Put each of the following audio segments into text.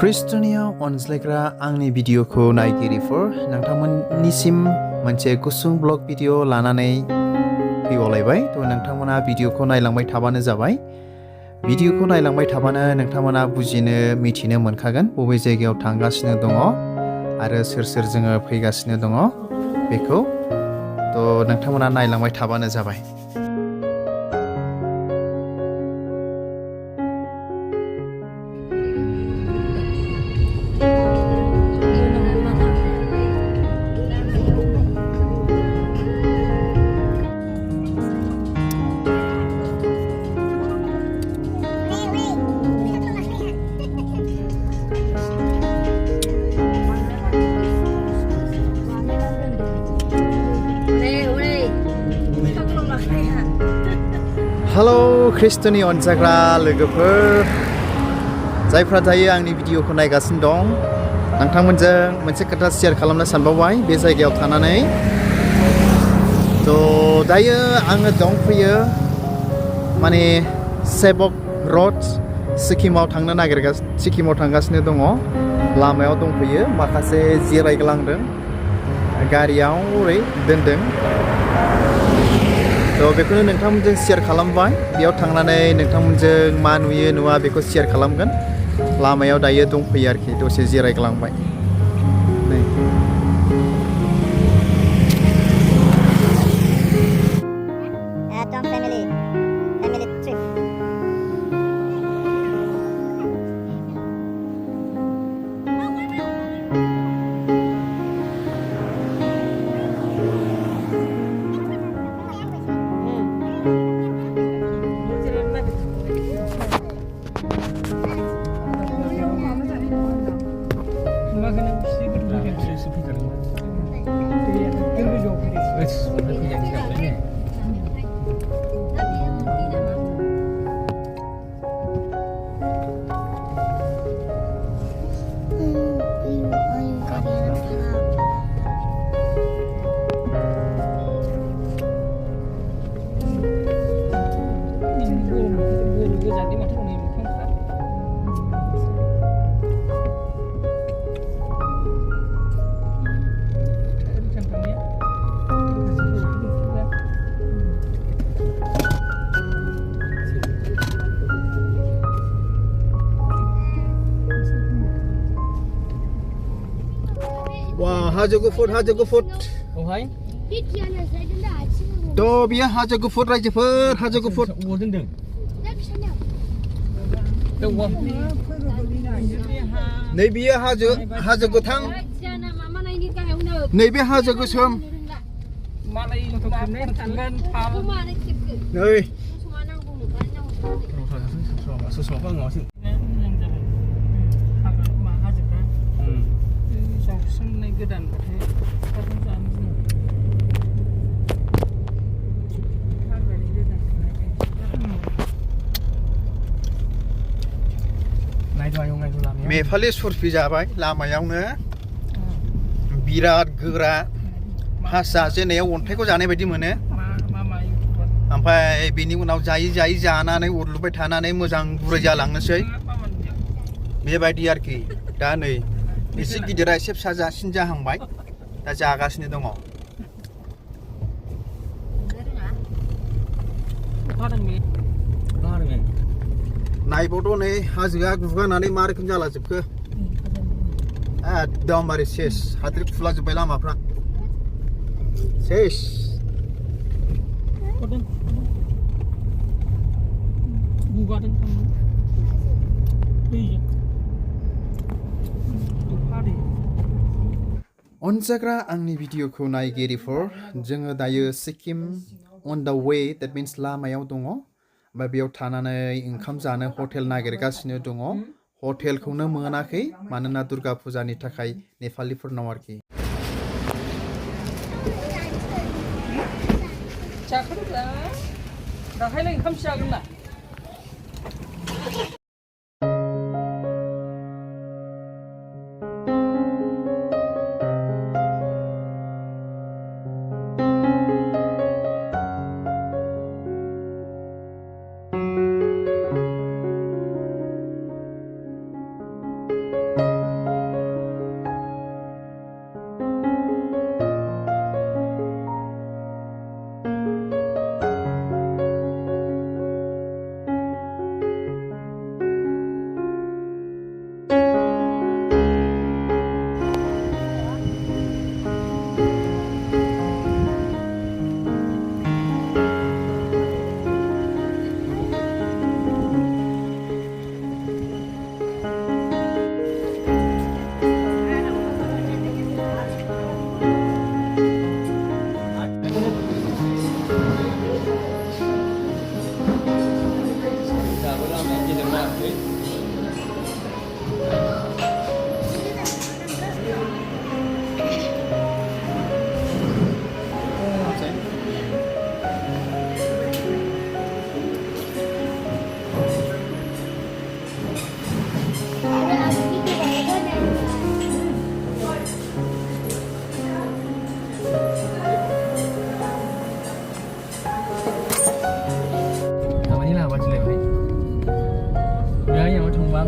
ख्रिस्ट'नियाव अनज्लायग्रा आंनि भिडिअखौ नायगिरिफोर नोंथांमोननिसिम मोनसे गुसुं ब्लग भिडिअ लानानै फैबावलायबाय थ' नोंथांमोना भिडिअखौ नायलांबाय थाबानो जाबाय। भिडिअखौ नायलांबाय थाबानो नोंथांमोना बुजिनो मिथिनो मोनखागोन बबे जायगायाव थांगासिनो दङ आरो सोर सोर जोङो फैगासिनो दङ बेखौ थ' नोंथांमोना नायलांबाय थाबानो जाबाय। हेलो ख्रिस्ट'नि अनजाग्रा लोगोफोर जायफ्रा दायो आंनि भिडिअखौ नायगासिनो दं नोंथांमोनजों मोनसे खोथा शेयार खालामनो सानबावबाय बे जायगायाव थानानै। थ' दायो आङो दंफैयो माने सेबक रड सिक्किमाव थांगासिनो दङ। लामायाव दंफैयो माखासे जिरायग्लांदों गारियाव ओरै दोनदों। थ' बेखौनो नोंथांमोनजों शेयार खालामबाय। बेयाव थांनानै नोंथांमोनजों मा नुयो नुवा बेखौ शेयार खालामगोन। लामायाव दायो दंफैयो आरोखि दसे जिरायग्लांबाय। हाजो गुफुर अहाय थ' बियो हाजो गुफुर रायजोफोर हाजो गुफुर नैबे हाजो गोथां नैबे हाजो गोसोम मेफालि सुरफि जाबाय लामायावनो बिराद गोरा हासा जेननायाव अन्थाइखौ जानाय बायदि मोनो। ओमफ्राय बेनि उनाव जायै जानानै उरलुबाय थानानै मोजां गुरै जालांनोसै बेबायदि आरोखि। दा नै एसे गिदिरा एसे फिसा जासिन जाहांबाय दा जागासिनो दङ। नायबावद' नै हाजोआ गुगानानै मा रोखोम जालाजोबखो एकदमबारे सेस हाद्रि खुलाजोब्बाय लामाफ्रा सेस। अनजाग्रा आंनि भिडिअखौ नायगिरिफोर जोङो दायो सिक्किम अन दा वे देट मिन्स लामायाव दङ। ओमफ्राय बेयाव थानानै ओंखाम जानो हटेल नागिरगासिनो दङ। हटेलखौनो मोनाखै मानोना दुर्गा फुजानि थाखाय नेपालिफोरनाव आरोखि। दाहायलाय ओंखाम जागोन ना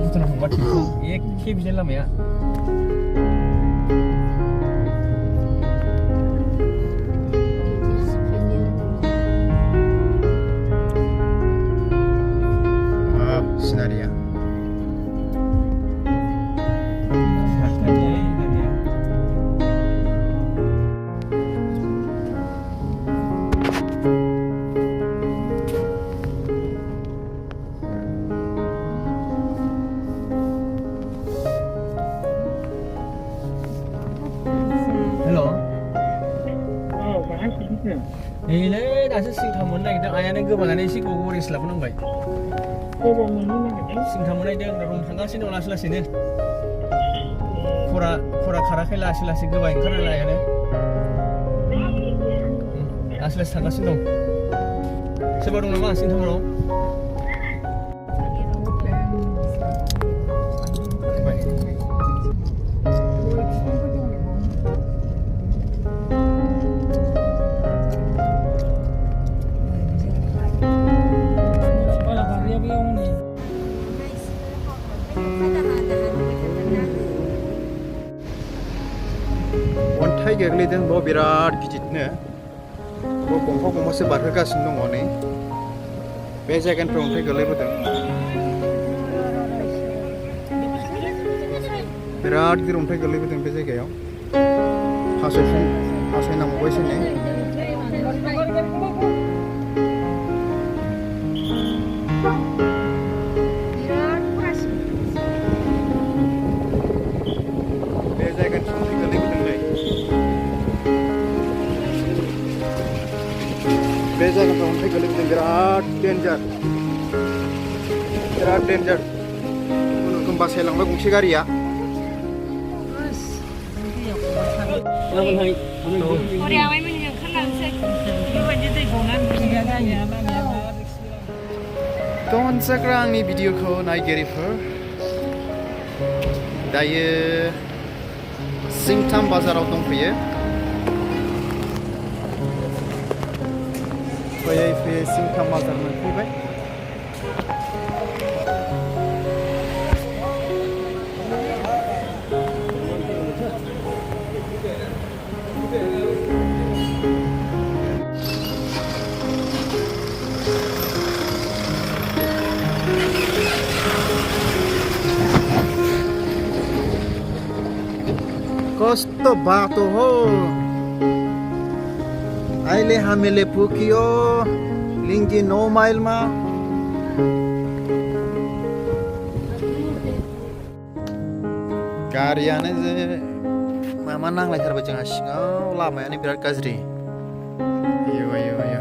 भुटानाव थांबा थिंखौ एखे बिदिनो लामाया Scenario. Hello. Ini dasu sing tamun naik ayahnya gobangannya sih kau boris lah pun baik. Sing tamun naik dia rum tangga sini olah sini. Kura karakay lah sih gobain karena lah ayahnya. Asli tangga sini dong. Sebaru nama sing tamun dong. अन्थाइ गोग्लैदों बेयाव बिराद गिदिरनो गंफा गंफासो बारहोगासिनो दङ नै बे जायगानिफ्राय अन्थाइ गोलैबोदों बिराद गिदिर अन्थाइ गोलैबोदों बे जायगायाव फासयनांबावबायसो नै बे जायगानिफ्राय अन्थाइ गोलैबोदोंलै बे जायगानिफ्राय अन्थाइ गोलैबोदों बिराद डेन्जार खुनुरुखुम बासायलांबाय गंसे गारिया अनसाग्रा आंनि भिडिअखौ नायगिरिफोर दायो सिंथाम बाजाराव दंफैयो फैयै सिंथाम बाजार मोनफैबाय कस्तो बाटो हो अहिले हामीले पुग्यो लिङ्गी 9 माइलमा गारियानो मा नांलायथारबाय जोंहा सिङाव लामायानो बिराद गाज्रि आयौ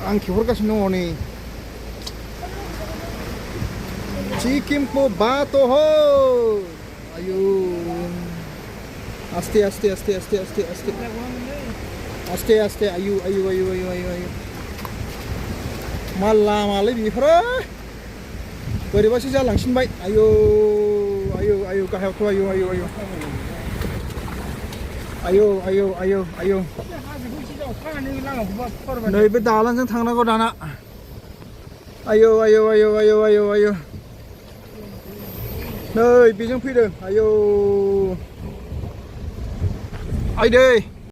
आं खेवहरगासिनो दङ नै सिक्किमको बाटो हो आयौ आस्ते आयौ मा लामालै बेफोरो बोरैबासो जालांसिनबाय आयौ गाहायावथ' आयौ नैबे दालांजों थांनांगौ दाना आयौ नै बेजों फैदों आयौ आयदै